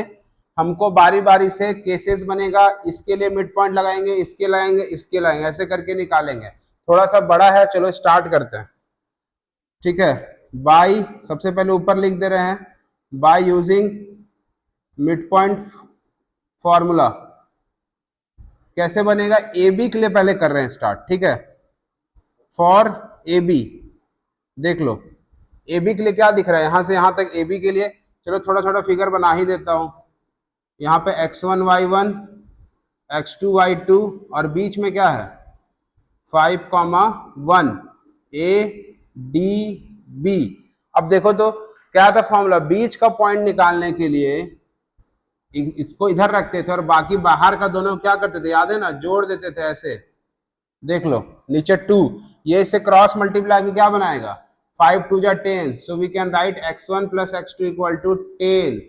हमको बारी बारी से केसेस बनेगा, इसके लिए मिड पॉइंट लगाएंगे, इसके लगाएंगे, इसके लगाएंगे, ऐसे करके निकालेंगे। थोड़ा सा बड़ा है, चलो स्टार्ट करते हैं। ठीक है, बाय, सबसे पहले ऊपर लिख दे रहे हैं, by using mid point formula. कैसे बनेगा? AB के लिए पहले कर रहे हैं स्टार्ट। ठीक है, फॉर AB देख लो, AB के लिए क्या दिख रहा है? यहां से यहां तक AB के लिए, चलो थोड़ा छोटा फिगर बना ही देता हूं। यहाँ पे x1 y1, x2 y2 और बीच में क्या है? 5,1 A D B। अब देखो तो क्या था फॉर्मूला, बीच का पॉइंट निकालने के लिए इसको इधर रखते थे और बाकी बाहर का दोनों क्या करते थे, याद है ना, जोड़ देते थे ऐसे। देख लो नीचे 2, ये इसे क्रॉस मल्टीप्लाई के क्या बनाएगा, 5 2 जा 10, so we can write x1 plus x2 equal to 10।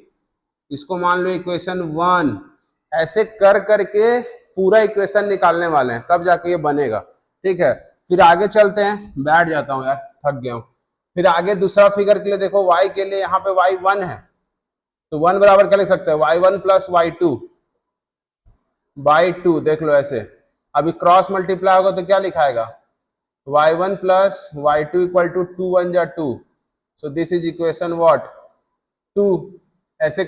इसको मान लो इक्वेशन 1। ऐसे कर करके पूरा इक्वेशन निकालने वाले हैं, तब जाके ये बनेगा। ठीक है, फिर आगे चलते हैं, बैठ जाता हूं यार, थक गया हूं। फिर आगे दूसरा फिगर के लिए देखो, y के लिए यहाँ पे y1 है, तो 1 बराबर क्या लिख सकते हैं, y1 प्लस y2 बाई 2। देख लो ऐसे, अभी क्रॉस मल्टीप्लाई होगा तो क्या लिखाएगा, y1 plus y2 equal to 2 1 जा 2, so this is equation what 2। ऐसे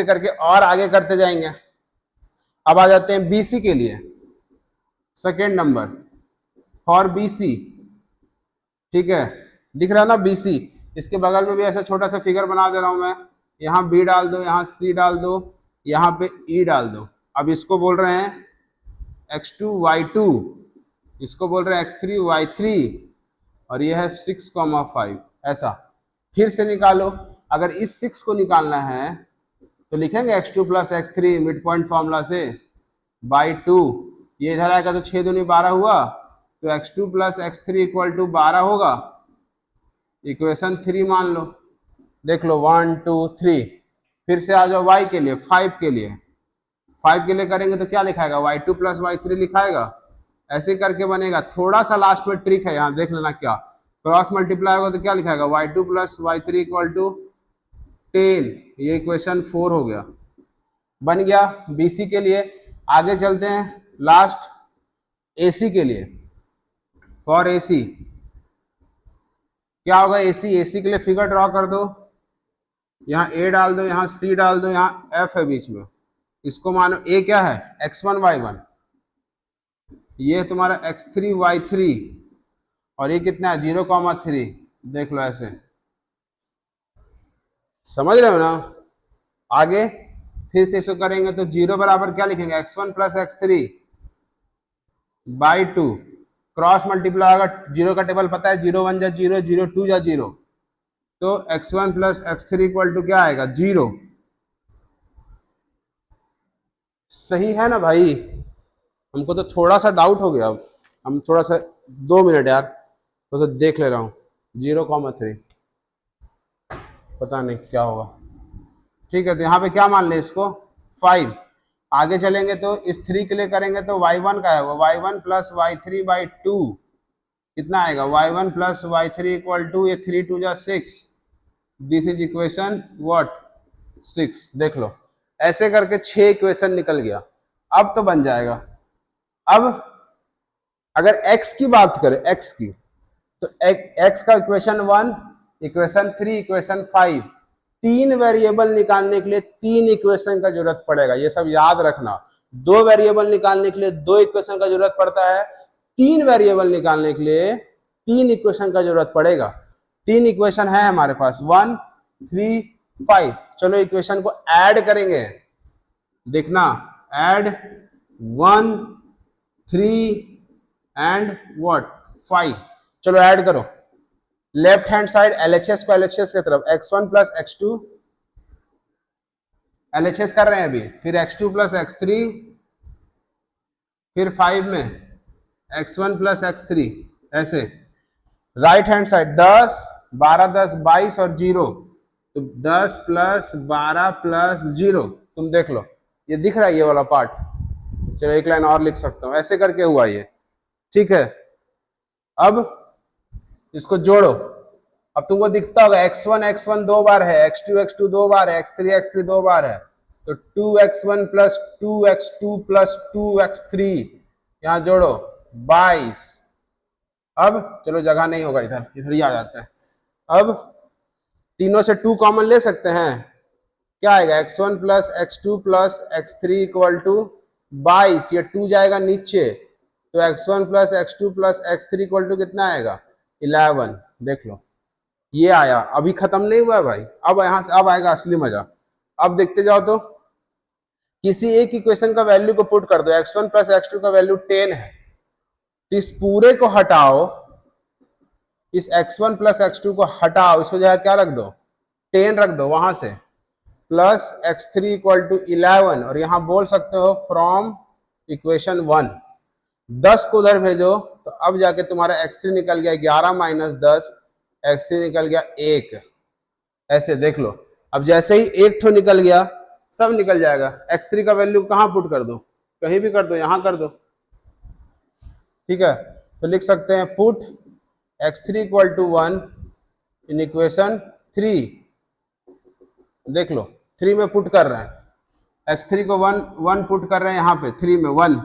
करके और आगे करते जाएंगे। अब आ जाते हैं BC के लिए, सेकेंड नंबर फॉर BC। ठीक है, दिख रहा है ना BC, इसके बगल में भी ऐसा छोटा सा फिगर बना दे रहा हूं मैं, यहाँ B डाल दो, यहाँ C डाल दो, यहाँ पे E डाल दो। अब इसको बोल रहे हैं x2 y2, इसको बोल रहे हैं x3 y3, और ये है 6,5। ऐसा फिर से निकालो। अगर इस 6 को निकालना है तो लिखेंगे x2 plus x3 mid point formula से बाई 2। ये इधर आएगा तो 6 दूनी 12 हुआ, तो x2 plus x3 equal to 12 होगा। इक्वेशन 3 मान लो। देख लो 1 2 3। फिर से आ जाओ y के लिए, 5 के लिए। 5 के लिए करेंगे तो क्या लिखाएगा, y2 प्लस y3 लिखाएगा। ऐसे करके बनेगा। थोड़ा सा लास्ट में ट्रिक है, यहाँ देख लेना क्या, क्रॉस मल्टीप्लाई होगा तो क्या लिखाएगा, y2 plus y3 equal to 10। ये इक्वेशन 4 हो गया, बन गया BC के लिए। आगे चलते हैं लास्ट AC के लिए, फॉर AC क्या होगा, AC के लिए फिगर ड्रॉ कर दो। यहाँ A डाल दो, यहाँ C डाल दो, यहाँ F है बीच में। इसको मानो A क्या है, x1 y1, ये तुम्हारा x3 y3, और ये कितना है 0,3। देख लो ऐसे, समझ रहे हो ना। आगे फिर से इसको करेंगे तो 0 बराबर क्या लिखेंगे, x1 plus x3 by 2। Cross multiply होगा, 0 का टेबल पता है, 0 1 जा 0, 0 2 जा 0, तो x1 plus x3 equal to क्या आएगा, 0। सही है ना भाई। हमको तो थोड़ा सा डाउट हो गया, हम थोड़ा सा 2 मिनट यार, तो देख ले रहा हूँ। 0,3 पता नहीं क्या होगा। ठीक है, तो यहाँ पे क्या मान ले इसको 5। आगे चलेंगे तो इस 3 के लिए करेंगे तो y1 का है वो y1 प्लस y3 बाई 2 कितना आएगा, y1 plus y3 equal to, ये 3 2 जा 6, दिस इज इक्वेशन व्हाट 6। देख लो ऐसे करके 6 इक्वेशन निकल गया। अब तो बन जाएगा। अब अगर x की बात करें, x की, तो x का इक्वेशन 1, इक्वेशन 3, इक्वेशन 5, 3 वेरिएबल निकालने के लिए 3 इक्वेशन का जरूरत पड़ेगा। ये सब याद रखना। 2 वेरिएबल निकालने के लिए 2 इक्वेशन का जरूरत पड़ता है, 3 वेरिएबल निकालने के लिए 3 इक्वेशन का जरूरत पड़ेगा। 3 इक्वेशन है हमारे पास, 1 3 5। चलो इक्वेशन को ऐड करेंगे, देखना, ऐड 1 3 एंड व्हाट 5। चलो ऐड करो। लेफ्ट हैंड साइड LHS को LHS की तरफ, x1 प्लस x2 LHS कर रहे हैं अभी, फिर x2 प्लस x3, फिर 5 में x1 प्लस x3। ऐसे राइट हैंड साइड 10 12 10 22 और 0, तो 10 प्लस 12 प्लस 0। तुम देख लो ये दिख रहा है ये वाला पार्ट। चलो एक लाइन और लिख सकता हूं, ऐसे करके हुआ ये। ठीक है, अब इसको जोड़ो। अब तुमको दिखता होगा x1 2 बार है, x2 2 बार है, x3 2 बार है, तो 2x1 plus 2x2 plus 2x3 यहां जोड़ो 22। अब चलो जगह नहीं होगा, इधर इधर ही आ जाता है। अब तीनों से 2 कॉमन ले सकते हैं, क्या आएगा, x1 plus x2 plus x3 equal to 22। ये 2 जाएगा नीचे, तो x1 plus x2 plus x3 equal to कितना आएगा, 11। देख लो ये आया। अभी खत्म नहीं हुआ भाई, अब यहां से अब आएगा असली मजा। अब देखते जाओ तो किसी एक इक्वेशन का वैल्यू को पुट कर दो, x1 प्लस x2 का वैल्यू 10 है, तो इस पूरे को हटाओ, इस x1 प्लस x2 को हटाओ, इसको जो है क्या रख दो 10 रख दो वहां से, प्लस x3 इक्वल टू 11, और यहां बोल सकते हो फ्रॉम इक्वेशन 1, 10 को उधर भेजो तो अब जाके तुम्हारा x3 निकल गया 11 माइनस 10, x3 निकल गया 1। ऐसे देख लो, अब जैसे ही एक ठो निकल गया सब निकल जाएगा। x3 का वैल्यू कहां पुट कर दो, कहीं भी कर दो, यहां कर दो, ठीक है। तो लिख सकते हैं put x3 equal to 1 in equation 3, देख लो 3 में पुट कर रहे हैं, x3 को 1 पुट कर रहे हैं यहाँ पे 3 में 1,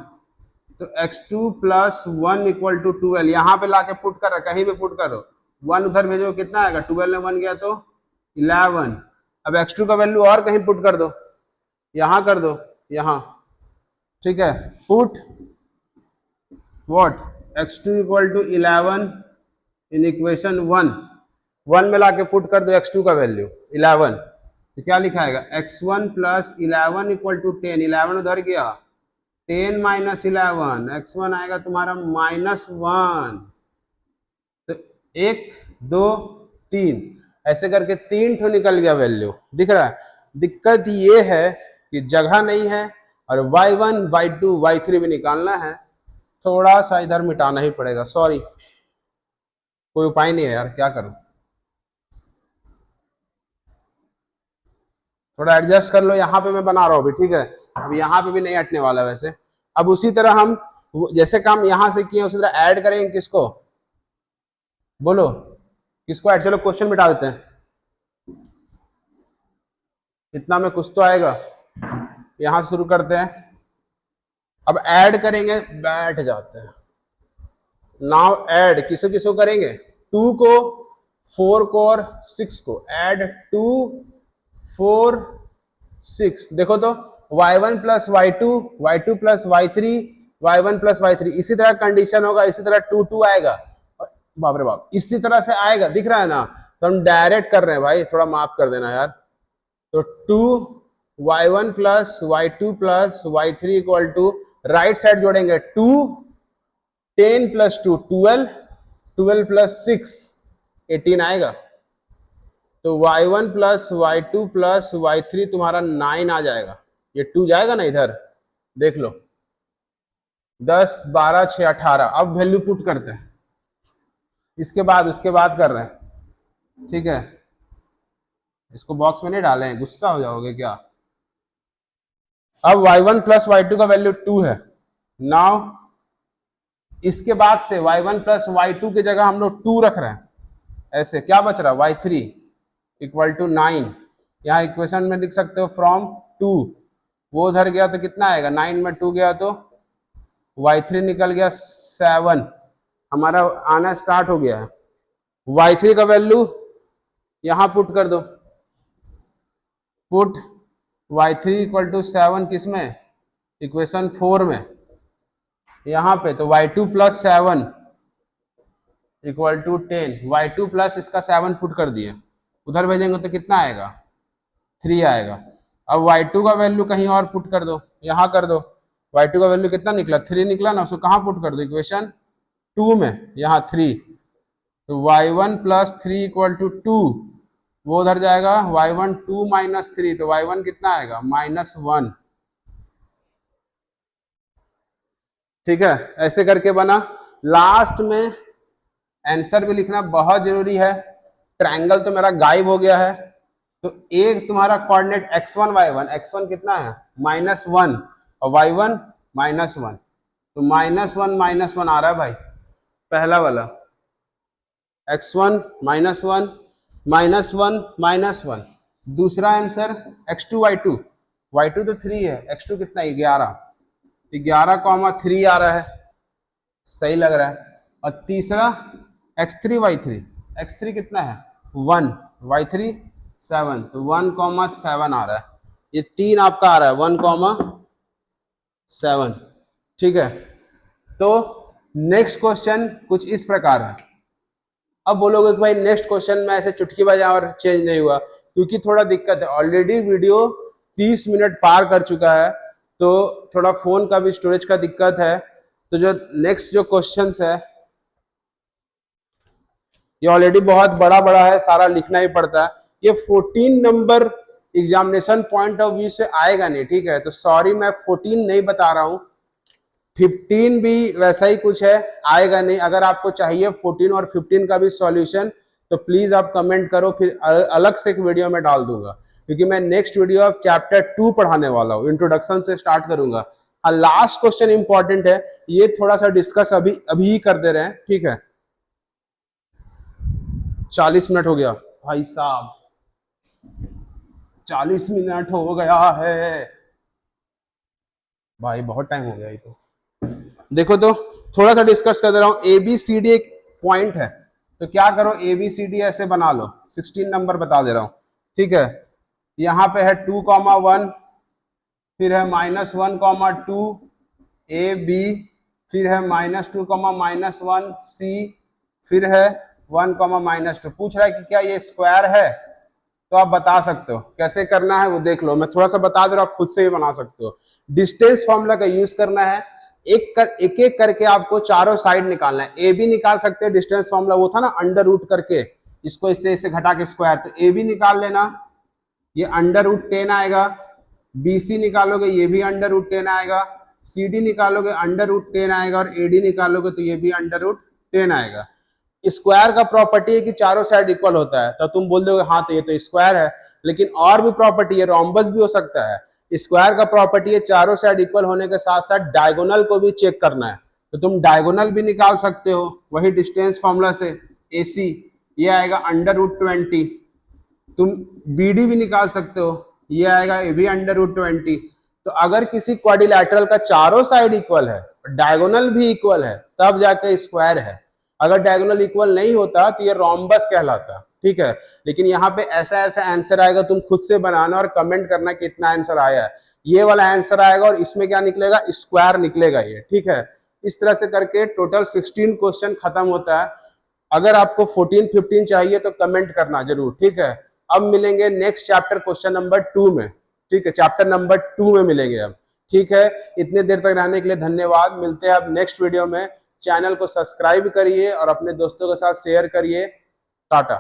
तो x2 प्लस 1 इक्वल टू 12 यहाँ पे लाके पुट कर रहे हैं, कहीं भी पुट करो, 1 उधर भेजो कितना आएगा, 12 में 1 गया तो 11। अब x2 का वैल्यू और कहीं पुट कर दो, यहां कर दो, यहां, ठीक है। Put what x2 equal to 11 in equation 1 में लाके पुट कर दो x2 का वैल्यू 11, तो क्या लिखाएगा x1 प्लस 11 इक्वल टू 10, 11 उधर गया 10 माइनस 11, x1 आएगा तुम्हारा -1, तो 1 2 3 ऐसे करके 3 ठो निकल गया वैल्यू, दिख रहा है। दिक्कत ये है कि जगह नहीं है और y1 y2 y3 भी निकालना है, थोड़ा सा इधर मिटाना ही पड़ेगा, सॉरी कोई उपाय नहीं है यार, क्या करूं, थोड़ा एडजस्ट कर लो। यहाँ पे मैं बना रहा हूं अभी, ठीक है, अब यहाँ पे भी नहीं हटने वाला वैसे। अब उसी तरह हम जैसे काम यहां से किए उसी तरह ऐड करेंगे, किसको बोलो, किसको ऐड, चलो क्वेश्चन मिटा देते हैं, इतना में कुछ तो आएगा। यहां से शुरू करते हैं, अब ऐड करेंगे, बैठ जाते हैं। नाउ ऐड किसको किसको करेंगे, 2 को 4 को और 6 को, ऐड 2 4 6, देखो तो y1 plus y2 y2 plus y3 y1 plus y3, इसी तरह कंडीशन होगा, इसी तरह 2 2 आएगा, बाप रे बाप इसी तरह से आएगा, दिख रहा है ना। तो हम डायरेक्ट कर रहे हैं भाई, थोड़ा माफ कर देना यार। तो 2 y1 plus y2 plus y3 equal to, right side जोड़ेंगे 2 10 प्लस 2 12 12 प्लस 6 18 आएगा, तो y1 plus y2 plus y3 तुम्हारा 9 आ जाएगा, ये 2 जाएगा ना इधर, देख लो 10 12 6 18। अब वैल्यू पुट करते हैं, इसके बाद कर रहे हैं, ठीक है। इसको बॉक्स में नहीं डाले हैं, गुस्सा हो जाओगे क्या। अब y1 प्लस y2 का वैल्यू 2 है, नाउ इसके बाद से y1 प्लस y2 की जगह हम लोग 2 रख रहे हैं, ऐसे क्या बच रहा है y3 इक्वल टू 9, यहाँ इक्वेशन में लिख सकते हो फ्रॉम 2, वो उधर गया तो कितना आएगा 9 में 2 गया तो y3 निकल गया 7, हमारा आना स्टार्ट हो गया है। y3 का वैल्यू यहां पुट कर दो, पुट y3 इक्वल टू 7 किस में, इक्वेशन 4 में, यहां पे तो y2 plus 7 equal to 10, y2 plus इसका 7 पुट कर दिए, उधर भेजेंगे तो कितना आएगा 3 आएगा। अब y2 का वैल्यू कहीं और पुट कर दो, यहां कर दो, y2 का वैल्यू कितना निकला 3 निकला ना, उसको कहां पुट कर दो इक्वेशन 2 में, यहाँ 3, तो y1 प्लस 3 इक्वल टू 2, वो उधर जाएगा y1 2 माइनस 3, तो y1 कितना आएगा -1, ठीक है। ऐसे करके बना। लास्ट में आंसर भी लिखना बहुत जरूरी है, ट्रायंगल तो मेरा गायब हो गया है, तो एक तुम्हारा कोऑर्डिनेट x1 y1, x1 कितना है -1 और y1 -1, तो -1 आ रहा है भाई, पहला वाला x1 -1 -1 दूसरा आंसर x2 y2, y2 तो 3 है, x2 कितना 11, 11,3 आ रहा है, सही लग रहा है। और तीसरा x3 y3, x3 कितना है 1, y3 7, तो 1,7 आ रहा है, ये 3 आपका आ रहा है 1,7, ठीक है। तो नेक्स्ट क्वेश्चन कुछ इस प्रकार है। अब बोलोगे कि भाई नेक्स्ट क्वेश्चन में ऐसे चुटकी बजा और चेंज नहीं हुआ, क्योंकि थोड़ा दिक्कत है, ऑलरेडी वीडियो 30 मिनट पार कर चुका है, तो थोड़ा फोन का भी स्टोरेज का दिक्कत है। तो जो नेक्स्ट जो क्वेश्चंस है ये ऑलरेडी बहुत बड़ा बड़ा है, सारा लिखना ही पड़ता है। ये 14 number examination point of view से आएगा नहीं, ठीक है। तो सॉरी मैं 14 नहीं बता रहा हूं, 15 भी वैसा ही कुछ है, आएगा नहीं। अगर आपको चाहिए 14 और 15 का भी सॉल्यूशन तो प्लीज आप कमेंट करो, फिर अलग से एक वीडियो में डाल दूंगा, क्योंकि मैं नेक्स्ट वीडियो अब चैप्टर 2 पढ़ाने वाला हूं, इंट्रोडक्शन से स्टार्ट करूंगा। हाँ, लास्ट क्वेश्चन इंपॉर्टेंट है, ये थोड़ा सा डिस्कस अभी ही कर दे रहे हैं, ठीक है। 40 मिनट हो गया भाई साहब, 40 मिनट हो गया है भाई, बहुत टाइम हो गया ये तो। देखो तो थोड़ा सा डिस्कस कर दे रहा हूं। ABCD एक पॉइंट है, तो क्या करो, ABCD ऐसे बना लो। 16 नंबर बता दे रहा हूं, ठीक है। यहां पे है 2,1, फिर है -1,2 AB, फिर है -2, -1 C, फिर है 1, -2। पूछ रहा है कि क्या ये स्क्वायर है, तो आप बता सकते हो। कैसे करना है वो देख लो, मैं थोड़ा सा बता दे रहा हूं, आप खुद से ही बना सकते हो। डिस्टेंस फॉर्मूला का यूज करना है, एक एक करके आपको चारों साइड निकालना है। ए बी निकाल सकते हैं, डिस्टेंस फॉर्मूला वो था ना अंडर रूट करके, इसको इससे इससे घटा के स्क्वायर, तो ए बी निकाल लेना, ये √10 आएगा। BC निकालोगे, ये भी √10 आएगा। CD निकालोगे, √10 आएगा। और AD निकालोगे तो ये भी √10 आएगा। स्क्वायर का प्रॉपर्टी है कि चारों साइड इक्वल होता है, तो तुम बोल दोगे हाँ तो ये तो स्क्वायर है, लेकिन और भी प्रॉपर्टी है, रोम्बस भी हो सकता है। स्क्वायर का प्रॉपर्टी है चारों साइड इक्वल होने के साथ साथ डायगोनल को भी चेक करना है, तो तुम डायगोनल भी निकाल सकते हो वही डिस्टेंस फॉर्मूला से। AC ये आएगा √20। तुम BD भी निकाल सकते हो, ये आएगा ये भी √20। तो अगर किसी क्वाड्रिलैटरल का चारों साइड इक्वल है, डायगोनल भी इक्वल है, तब जाके स्क्वायर है। अगर डायगोनल इक्वल नहीं होता तो ये रोम्बस कहलाता, ठीक है। लेकिन यहाँ पे ऐसा ऐसा आंसर आएगा, तुम खुद से बनाना और कमेंट करना कितना आंसर आया है। ये वाला आंसर आएगा और इसमें क्या निकलेगा, स्क्वायर निकलेगा ये, ठीक है। इस तरह से करके टोटल 16 क्वेश्चन खत्म होता है। अगर आपको 14 15 चाहिए तो कमेंट करना जरूर, ठीक है। अब मिलेंगे नेक्स्ट चैप्टर क्वेश्चन नंबर 2 में, ठीक है। चैप्टर नंबर 2 में मिलेंगे अब, ठीक है। इतने देर तक रहने के लिए धन्यवाद। मिलते हैं अब नेक्स्ट वीडियो में। चैनल को सब्सक्राइब करिए और अपने दोस्तों के साथ शेयर करिए। टाटा।